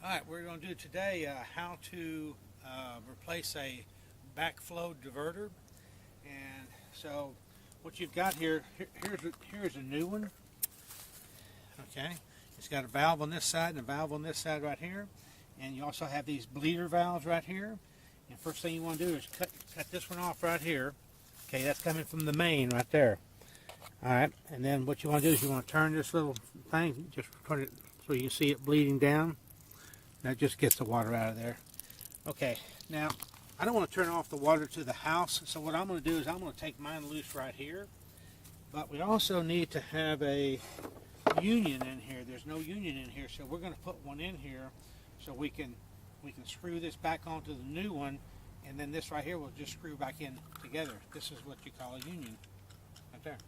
Alright, we're going to do today how to replace a backflow diverter. And so what you've got here's a new one. Okay, it's got a valve on this side and a valve on this side right here. And you also have these bleeder valves right here. And first thing you want to do is cut this one off right here. Okay, that's coming from the main right there. Alright, and then what you want to do is you want to turn this little thing, just put it so you can see it bleeding down. That just gets the water out of there. Okay, now I don't want to turn off the water to the house, so what I'm going to do is I'm going to take mine loose right here. But we also need to have a union in here. There's no union in here, so we're going to put one in here so we can screw this back onto the new one, and then this right here will just screw back in together. This is what you call a union, right there.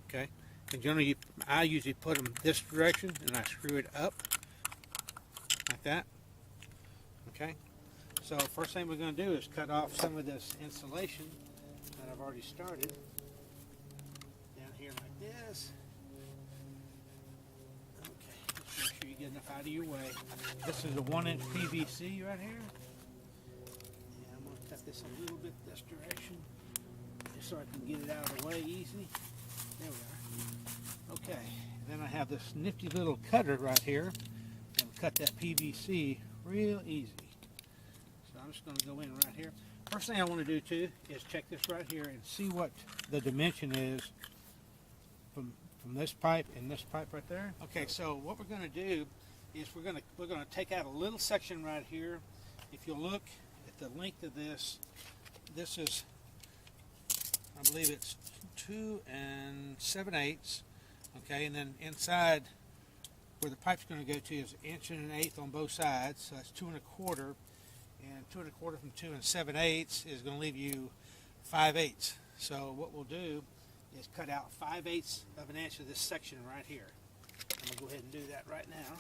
Okay, and generally I usually put them this direction, and I screw it up like that. Okay, so first thing we're going to do is cut off some of this insulation that I've already started down here like this. Okay, just make sure you get enough out of your way. This is a 1-inch PVC right here. And I'm going to cut this a little bit this direction just so I can get it out of the way easy. There we are. Okay, and then I have this nifty little cutter right here. Cut that PVC real easy. So I'm just going to go in right here. First thing I want to do too is check this right here and see what the dimension is from this pipe and this pipe right there. Okay, so what we're going to do is we're going to take out a little section right here. If you look at the length of this, this is, I believe it's 2 7/8. Okay, and then inside where the pipe's going to go to is 1 1/8 on both sides, so that's 2 1/4, and 2 1/4 from 2 7/8 is going to leave you 5/8. So what we'll do is cut out 5/8 of an inch of this section right here. I'm going to go ahead and do that right now.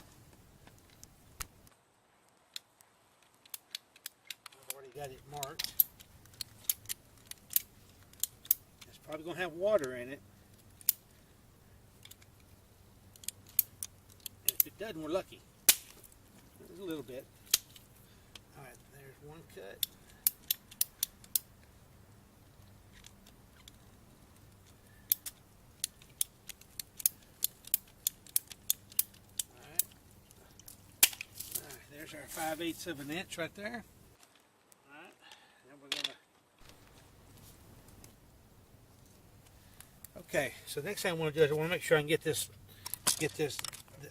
I've already got it marked. It's probably going to have water in it. If it doesn't, we're lucky. There's a little bit. Alright, there's one cut. Alright, there's our 5/8 of an inch right there. Alright, then we're gonna. Okay, so the next thing I want to do is I want to make sure I can get this.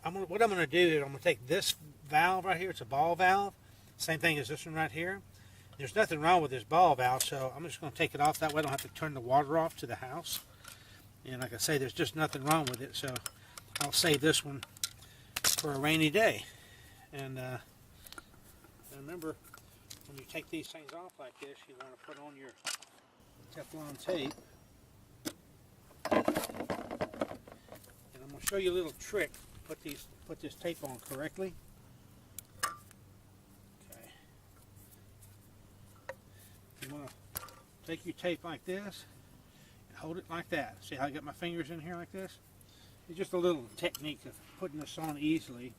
What I'm going to do is I'm going to take this valve right here. It's a ball valve. Same thing as this one right here. There's nothing wrong with this ball valve, so I'm just going to take it off. That way I don't have to turn the water off to the house. And like I say, there's just nothing wrong with it, so I'll save this one for a rainy day. And remember, when you take these things off like this, you want to put on your Teflon tape. And I'm going to show you a little trick. Put this tape on correctly. Okay. You want to take your tape like this and hold it like that. See how I got my fingers in here like this? It's just a little technique of putting this on easily.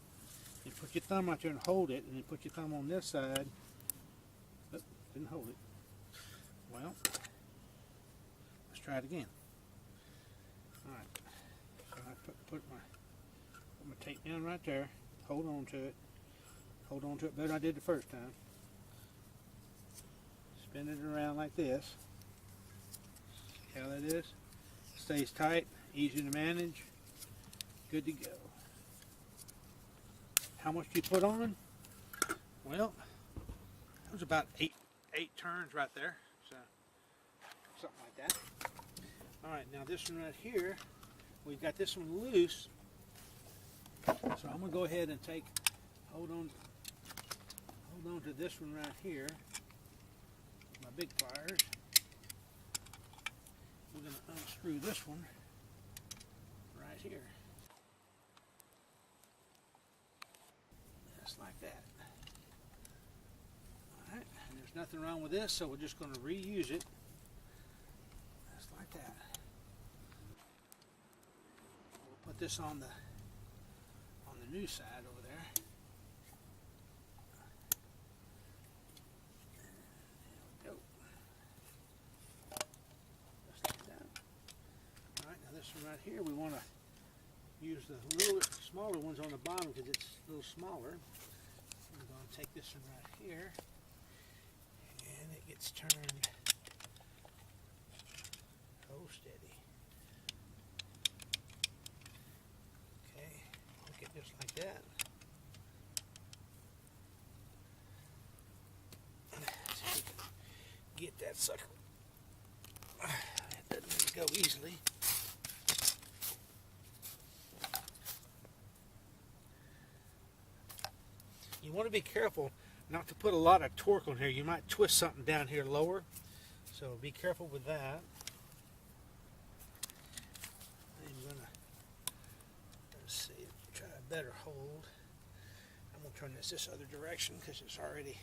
You put your thumb right there and hold it, and then put your thumb on this side. Oh, didn't hold it. Well, let's try it again. All right. So I put my tape down right there. Hold on to it. Hold on to it better than I did the first time. Spin it around like this. See how that is? Stays tight, easy to manage, good to go. How much do you put on? Well, that was about eight turns right there. So something like that. Alright, now this one right here, we've got this one loose. So I'm going to go ahead and hold on to this one right here, my big pliers. We're going to unscrew this one right here. Just like that. Alright, and there's nothing wrong with this, so we're just going to reuse it. Just like that. We'll put this on the new side over there. right here, we want to use the little smaller ones on the bottom because it's a little smaller. I'm going to take this one right here, and it gets turned oh steady. Okay, hook it just like that. Let's see if we can get that sucker. It doesn't go easily. You want to be careful not to put a lot of torque on here. You might twist something down here lower, so be careful with that. I'm gonna, let's see, try a better hold. I'm gonna turn this other direction because it's already,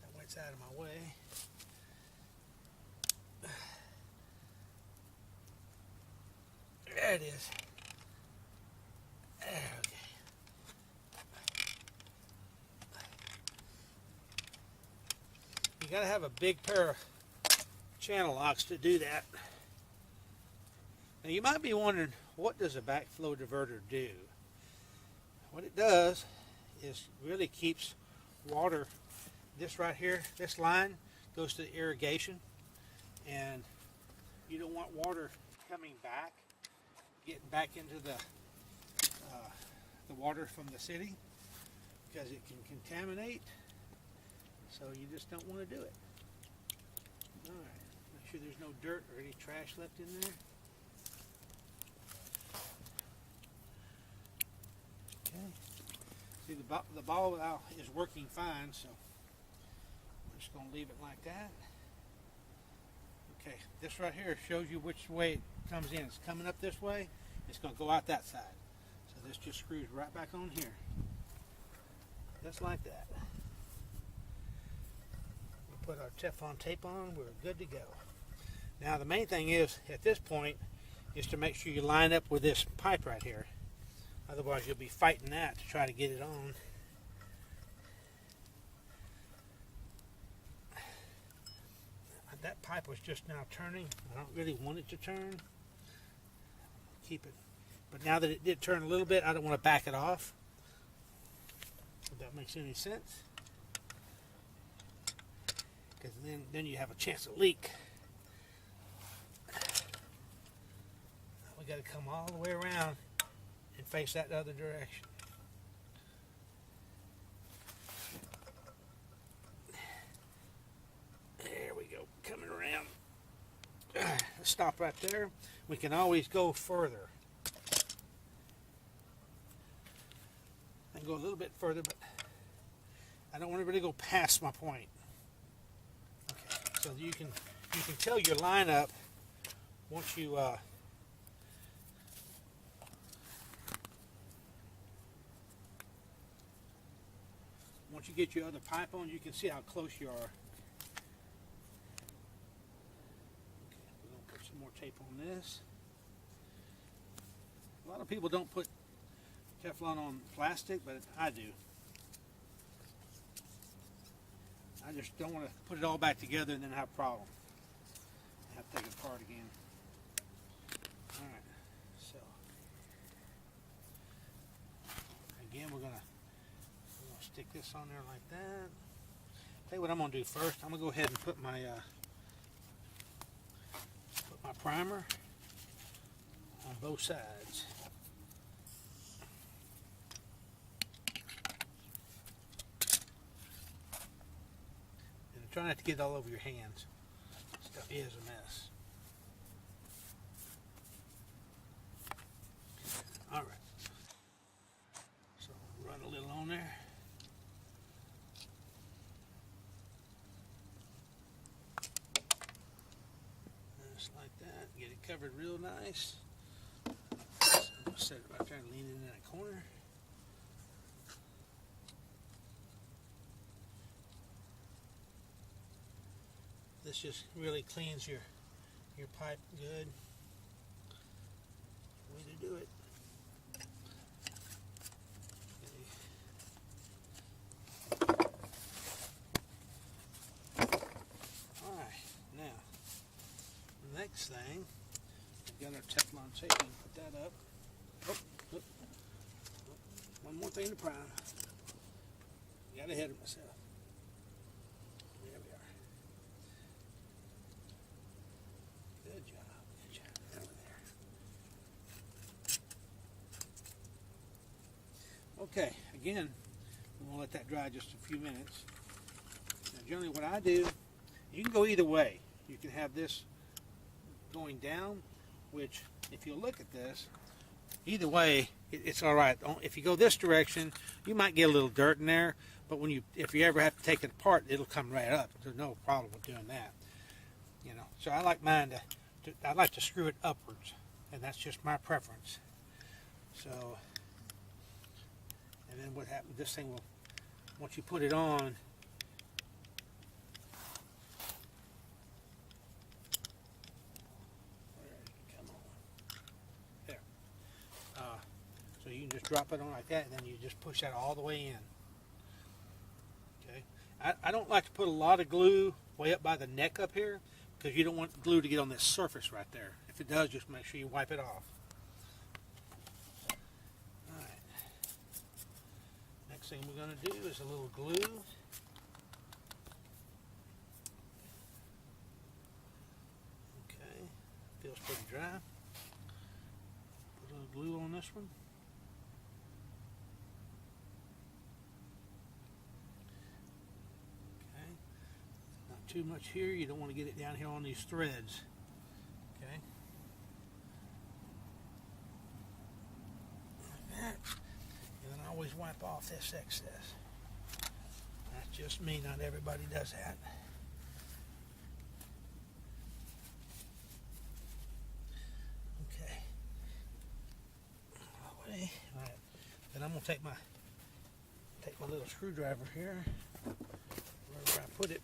that way it's out of my way. There it is. You gotta have a big pair of channel locks to do that. Now you might be wondering, what does a backflow diverter do? What it does is really keeps water, this right here, this line goes to the irrigation, and you don't want water coming back, getting back into the water from the city, because it can contaminate. So you just don't want to do it. Alright, make sure there's no dirt or any trash left in there. Okay. See, the ball valve is working fine, so we're just going to leave it like that. Okay, this right here shows you which way it comes in. It's coming up this way, it's going to go out that side. So this just screws right back on here. Just like that. Put our Teflon tape on, we're good to go. Now the main thing is, at this point, is to make sure you line up with this pipe right here. Otherwise you'll be fighting that to try to get it on. That pipe was just now turning. I don't really want it to turn. Keep it. But now that it did turn a little bit, I don't want to back it off. If that makes any sense. Because then you have a chance to leak. We got to come all the way around and face that other direction. There we go, coming around. Let's stop right there. We can always go further. I can go a little bit further, but I don't want to really go past my point. So you can tell your lineup once you get your other pipe on. You can see how close you are. Okay, we're gonna put some more tape on this. A lot of people don't put Teflon on plastic, but I do. I just don't want to put it all back together and then have a problem. I have to take it apart again. Alright, so again we're gonna stick this on there like that. Tell you what I'm gonna do first. I'm gonna go ahead and put my primer on both sides. Try not to get it all over your hands. Stuff is a mess. Alright. So run a little on there. Just like that. Get it covered real nice. So I'm going to set it right there and lean in that corner. This just really cleans your pipe good. Way to do it. Alright, now next thing, we've got our Teflon tape. Put that up. Oh, oh, oh. One more thing to prime. Got ahead of myself. There we are. Good job. Good job. Over there. Okay, again, we're going to let that dry just a few minutes. Now, generally what I do, you can go either way. You can have this going down, which, if you look at this, either way, it's all right. If you go this direction, you might get a little dirt in there, but if you ever have to take it apart, it'll come right up. There's no problem with doing that. You know, so I like mine I like to screw it upwards, and that's just my preference. So, and then what happens? This thing will, once you put it on, so you can just drop it on like that, and then you just push that all the way in. Okay. I don't like to put a lot of glue way up by the neck up here, because you don't want the glue to get on this surface right there. If it does, just make sure you wipe it off. Alright. Next thing we're going to do is a little glue. Okay. Feels pretty dry. Put a little glue on this one. Too much here, you don't want to get it down here on these threads. Okay, like that. And then I always wipe off this excess. That's just me, not everybody does that. Okay, all the way. All right, then I'm gonna take my little screwdriver here, wherever I put it.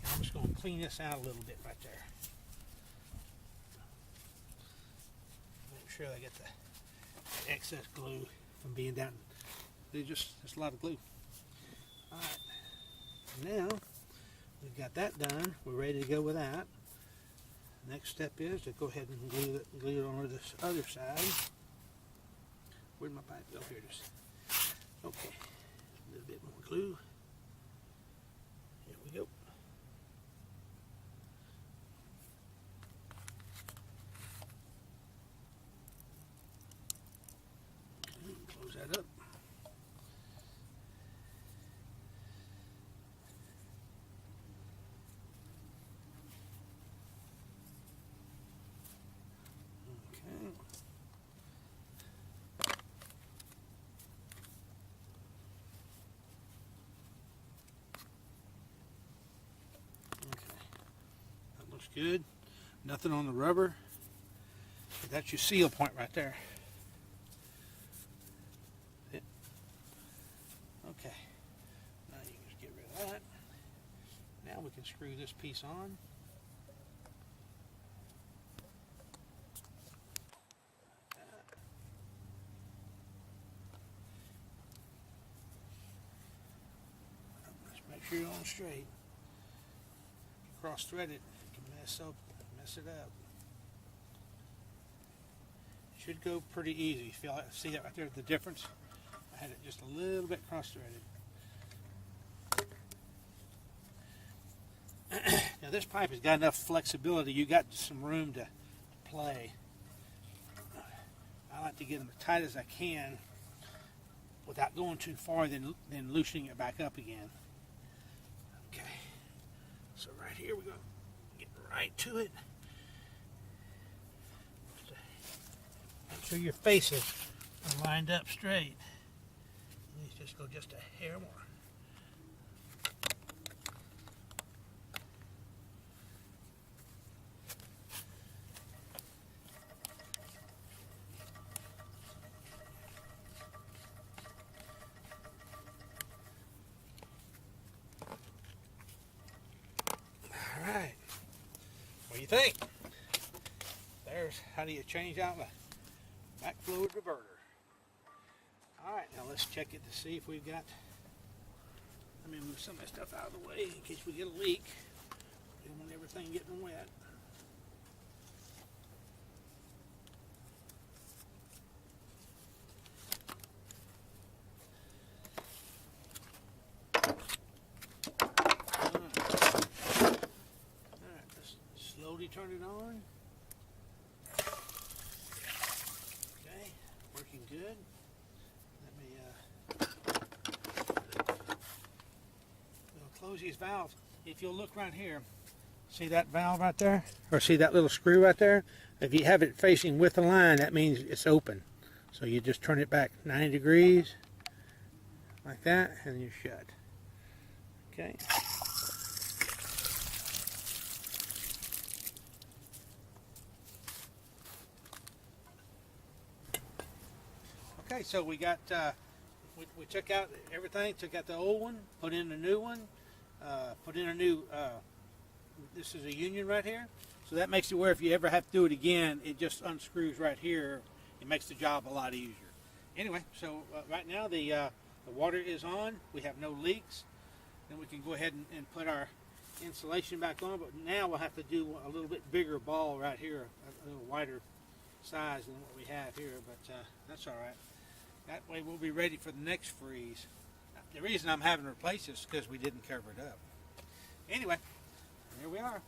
And I'm just going to clean this out a little bit right there. Make sure I get the excess glue from being down. There's a lot of glue. Alright, now we've got that done. We're ready to go with that. Next step is to go ahead and glue it on this other side. Where'd my pipe go? Here it is. Okay, a little bit more glue. Here we go. Close that up. Okay. That looks good. Nothing on the rubber. That's your seal point right there. Okay, now you can just get rid of that. Now we can screw this piece on. Just make sure you're on straight. Cross thread it, you can mess it up. It should go pretty easy. See that right there, the difference? I had it just a little bit cross-threaded. Now this pipe has got enough flexibility. You got some room to play. I like to get them as tight as I can without going too far, then loosening it back up again. Okay. So right here we're going to get right to it. Make sure your faces are lined up straight. Just go just a hair more. All right. What do you think? There's how do you change out a backflow diverter. Alright, now let's check it to see if we've got, let me move some of that stuff out of the way in case we get a leak. We don't want everything thing getting wet. Alright, let's slowly turn it on. Okay, working good. We'll close these valves. If you'll look right here, see that valve right there? Or see that little screw right there? If you have it facing with the line, that means it's open. So you just turn it back 90 degrees, like that, and you shut. Okay. Okay, so we got, we took out everything, took out the old one, put in a new one, put in a new, this is a union right here. So that makes it where if you ever have to do it again, it just unscrews right here. It makes the job a lot easier. Anyway, so right now the water is on. We have no leaks. Then we can go ahead and put our insulation back on. But now we'll have to do a little bit bigger ball right here, a little wider size than what we have here. But that's all right. That way we'll be ready for the next freeze. The reason I'm having to replace this is because we didn't cover it up. Anyway, here we are.